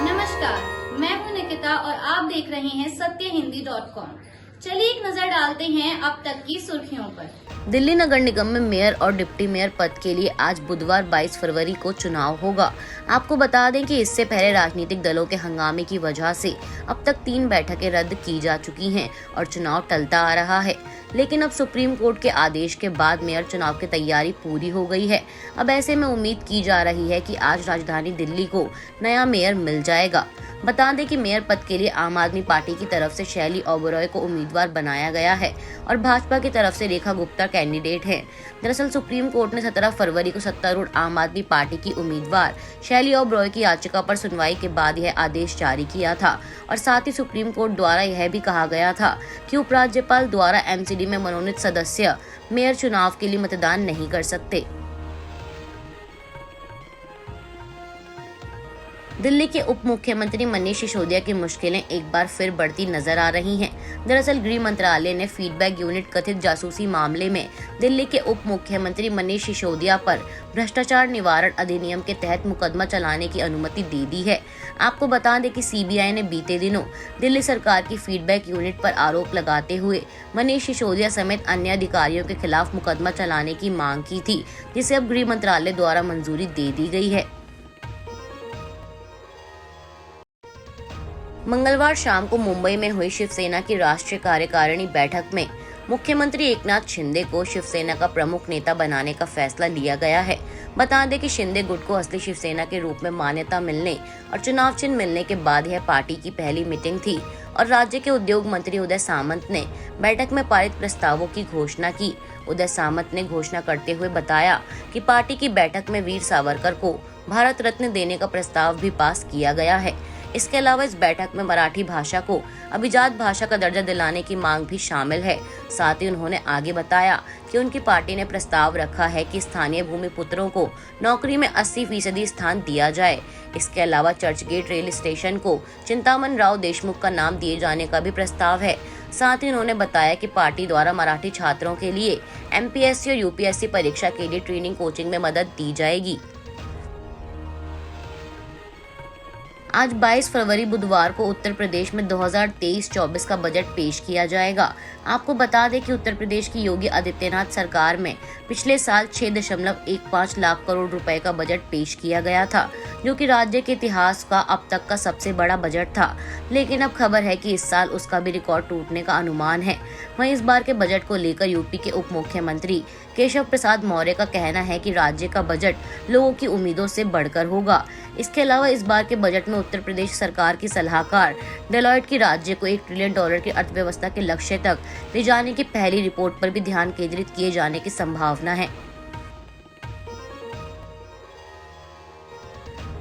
नमस्कार, मैं हूं निकिता और आप देख रहे हैं सत्यहिंदी.com। चलिए एक नजर डालते हैं अब तक की सुर्खियों पर। दिल्ली नगर निगम में मेयर और डिप्टी मेयर पद के लिए आज बुधवार 22 फरवरी को चुनाव होगा। आपको बता दें कि इससे पहले राजनीतिक दलों के हंगामे की वजह से अब तक 3 बैठकें रद्द की जा चुकी हैं और चुनाव टलता आ रहा है। लेकिन अब सुप्रीम कोर्ट के आदेश के बाद मेयर चुनाव की तैयारी पूरी हो गई है। अब ऐसे में उम्मीद की जा रही है कि आज राजधानी दिल्ली को नया मेयर मिल जाएगा। बता दें कि मेयर पद के लिए आम आदमी पार्टी की तरफ से शैली ओबरॉय को उम्मीदवार बनाया गया है और भाजपा की तरफ से रेखा गुप्ता कैंडिडेट है। दरअसल सुप्रीम कोर्ट ने 17 फरवरी को सत्तारूढ़ आम आदमी पार्टी की उम्मीदवार शैली ओबरॉय की याचिका पर सुनवाई के बाद यह आदेश जारी किया था और साथ ही सुप्रीम कोर्ट द्वारा यह भी कहा गया था कि उपराज्यपाल द्वारा एमसीडी में मनोनीत सदस्य मेयर चुनाव के लिए मतदान नहीं कर सकते। दिल्ली के उप मुख्यमंत्री मनीष सिसोदिया की मुश्किलें एक बार फिर बढ़ती नजर आ रही हैं। दरअसल गृह मंत्रालय ने फीडबैक यूनिट कथित जासूसी मामले में दिल्ली के उप मुख्यमंत्री मनीष सिसोदिया पर भ्रष्टाचार निवारण अधिनियम के तहत मुकदमा चलाने की अनुमति दे दी है। आपको बता दें कि सीबीआई ने बीते दिनों दिल्ली सरकार की फीडबैक यूनिट पर आरोप लगाते हुए मनीष सिसोदिया समेत अन्य अधिकारियों के खिलाफ मुकदमा चलाने की मांग की थी, जिसे अब गृह मंत्रालय द्वारा मंजूरी दे दी गई है। मंगलवार शाम को मुंबई में हुई शिवसेना की राष्ट्रीय कार्यकारिणी बैठक में मुख्यमंत्री एकनाथ शिंदे को शिवसेना का प्रमुख नेता बनाने का फैसला लिया गया है। बता दें कि शिंदे गुट को असली शिवसेना के रूप में मान्यता मिलने और चुनाव चिन्ह मिलने के बाद यह पार्टी की पहली मीटिंग थी और राज्य के उद्योग मंत्री उदय सामंत ने बैठक में पारित प्रस्तावों की घोषणा की। उदय सामंत ने घोषणा करते हुए बताया कि पार्टी की बैठक में वीर सावरकर को भारत रत्न देने का प्रस्ताव भी पास किया गया है। इसके अलावा इस बैठक में मराठी भाषा को अभिजात भाषा का दर्जा दिलाने की मांग भी शामिल है। साथ ही उन्होंने आगे बताया कि उनकी पार्टी ने प्रस्ताव रखा है कि स्थानीय भूमिपुत्रों को नौकरी में 80% स्थान दिया जाए। इसके अलावा चर्चगेट रेल स्टेशन को चिंतामन राव देशमुख का नाम दिए जाने का भी प्रस्ताव है। साथ ही उन्होंने बताया कि पार्टी द्वारा मराठी छात्रों के लिए एमपीएससी और यूपीएससी परीक्षा के लिए ट्रेनिंग कोचिंग में मदद दी जाएगी। आज 22 फरवरी बुधवार को उत्तर प्रदेश में 2023-24 का बजट पेश किया जाएगा। आपको बता दें कि उत्तर प्रदेश की योगी आदित्यनाथ सरकार में पिछले साल 6.15 लाख करोड़ रुपए का बजट पेश किया गया था, जो कि राज्य के इतिहास का अब तक का सबसे बड़ा बजट था। लेकिन अब खबर है कि इस साल उसका भी रिकॉर्ड टूटने का अनुमान है। वहीं इस बार के बजट को लेकर यूपी के उप मुख्यमंत्री केशव प्रसाद मौर्य का कहना है कि राज्य का बजट लोगों की उम्मीदों से बढ़कर होगा। इसके अलावा इस बार के बजट में उत्तर प्रदेश सरकार की सलाहकार डेलॉयट की राज्य को $1 ट्रिलियन की अर्थव्यवस्था के लक्ष्य तक ले जाने की पहली रिपोर्ट पर भी ध्यान केंद्रित किए जाने की संभावना है।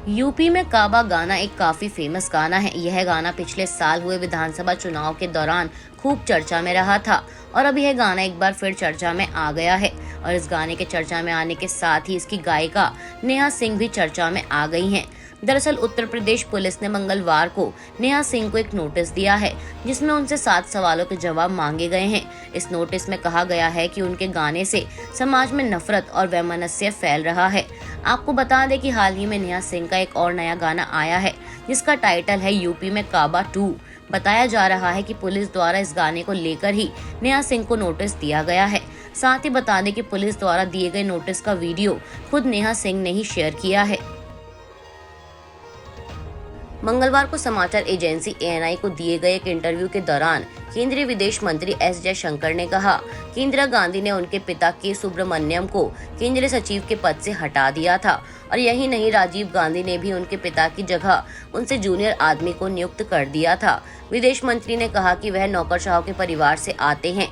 यूपी में काबा गाना एक काफी फेमस गाना है। यह गाना पिछले साल हुए विधानसभा चुनाव के दौरान खूब चर्चा में रहा था और अब यह गाना एक बार फिर चर्चा में आ गया है और इस गाने के चर्चा में आने के साथ ही इसकी गायिका नेहा सिंह भी चर्चा में आ गई हैं। दरअसल उत्तर प्रदेश पुलिस ने मंगलवार को नेहा सिंह को एक नोटिस दिया है, जिसमें उनसे 7 सवालों के जवाब मांगे गए हैं। इस नोटिस में कहा गया है कि उनके गाने से समाज में नफरत और वैमनस्य फैल रहा है। आपको बता दें कि हाल ही में नेहा सिंह का एक और नया गाना आया है, जिसका टाइटल है यूपी में काबा 2। बताया जा रहा है कि पुलिस द्वारा इस गाने को लेकर ही नेहा सिंह को नोटिस दिया गया है। साथ ही बता दें कि पुलिस द्वारा दिए गए नोटिस का वीडियो खुद नेहा सिंह ने ही शेयर किया है। मंगलवार को समाचार एजेंसी ANI को दिए गए एक इंटरव्यू के दौरान केंद्रीय विदेश मंत्री S जयशंकर ने कहा कि इंदिरा गांधी ने उनके पिता के सुब्रमण्यम को केंद्रीय सचिव के पद से हटा दिया था और यही नहीं, राजीव गांधी ने भी उनके पिता की जगह उनसे जूनियर आदमी को नियुक्त कर दिया था। विदेश मंत्री ने कहा कि वह नौकरशाहों के परिवार से आते हैं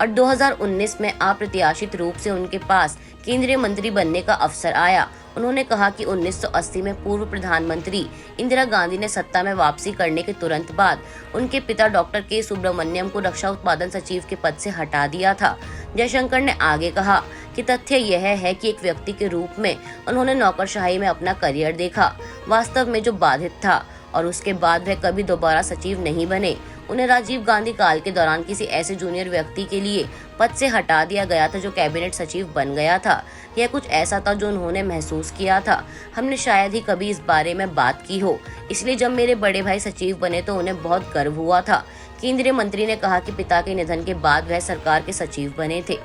और 2019 में अप्रत्याशित रूप से उनके पास केंद्रीय मंत्री बनने का अवसर आया। उन्होंने कहा कि 1980 में पूर्व प्रधानमंत्री इंदिरा गांधी ने सत्ता में वापसी करने के तुरंत बाद उनके पिता डॉक्टर के सुब्रमण्यम को रक्षा उत्पादन सचिव के पद से हटा दिया था। जयशंकर ने आगे कहा कि तथ्य यह है कि एक व्यक्ति के रूप में उन्होंने नौकरशाही में अपना करियर देखा, वास्तव में जो बाधित था, और उसके बाद वह कभी दोबारा सचिव नहीं बने। उन्हें राजीव गांधी काल के दौरान किसी ऐसे जूनियर व्यक्ति के लिए पद से हटा दिया गया था जो कैबिनेट सचिव बन गया था। यह कुछ ऐसा था जो उन्होंने महसूस किया था। हमने शायद ही कभी इस बारे में बात की हो, इसलिए जब मेरे बड़े भाई सचिव बने तो उन्हें बहुत गर्व हुआ था। केंद्रीय मंत्री ने कहा कि पिता के निधन के बाद वह सरकार के सचिव बने थे।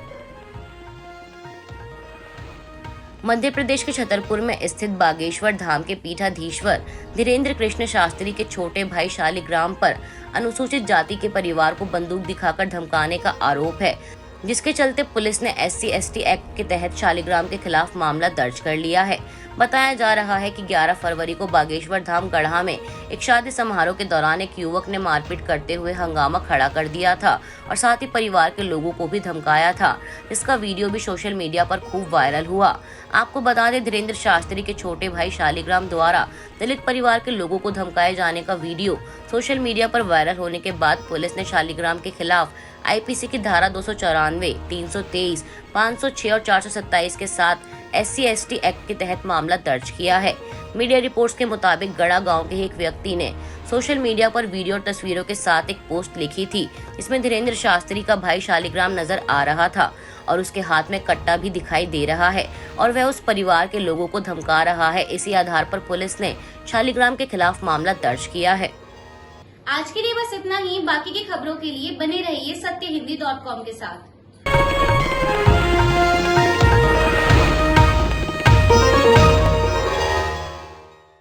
मध्य प्रदेश के छतरपुर में स्थित बागेश्वर धाम के पीठाधीश्वर धीरेन्द्र कृष्ण शास्त्री के छोटे भाई शालिग्राम पर अनुसूचित जाति के परिवार को बंदूक दिखाकर धमकाने का आरोप है, जिसके चलते पुलिस ने SC/ST एक्ट के तहत शालिग्राम के खिलाफ मामला दर्ज कर लिया है। बताया जा रहा है कि 11 फरवरी को बागेश्वर धाम गढ़ा में एक शादी समारोह के दौरान एक युवक ने मारपीट करते हुए हंगामा खड़ा कर दिया था और साथ ही परिवार के लोगों को भी धमकाया था, जिसका वीडियो भी सोशल मीडिया पर खूब वायरल हुआ। आपको बता दें, धीरेन्द्र शास्त्री के छोटे भाई शालिग्राम द्वारा दलित परिवार के लोगों को धमकाए जाने का वीडियो सोशल मीडिया पर वायरल होने के बाद पुलिस ने शालिग्राम के खिलाफ IPC की धारा 294, 323, 506 और 427 के साथ SC/ST एक्ट के तहत मामला दर्ज किया है। मीडिया रिपोर्ट्स के मुताबिक गढ़ा गांव के एक व्यक्ति ने सोशल मीडिया पर वीडियो और तस्वीरों के साथ एक पोस्ट लिखी थी, जिसमें धीरेन्द्र शास्त्री का भाई शालिग्राम नजर आ रहा था और उसके हाथ में कट्टा भी दिखाई दे रहा है और वह उस परिवार के लोगों को धमका रहा है। इसी आधार पर पुलिस ने शालिग्राम के खिलाफ मामला दर्ज किया है। आज के लिए बस इतना ही। बाकी की खबरों के लिए बने रहिए सत्यहिंदी.com के साथ।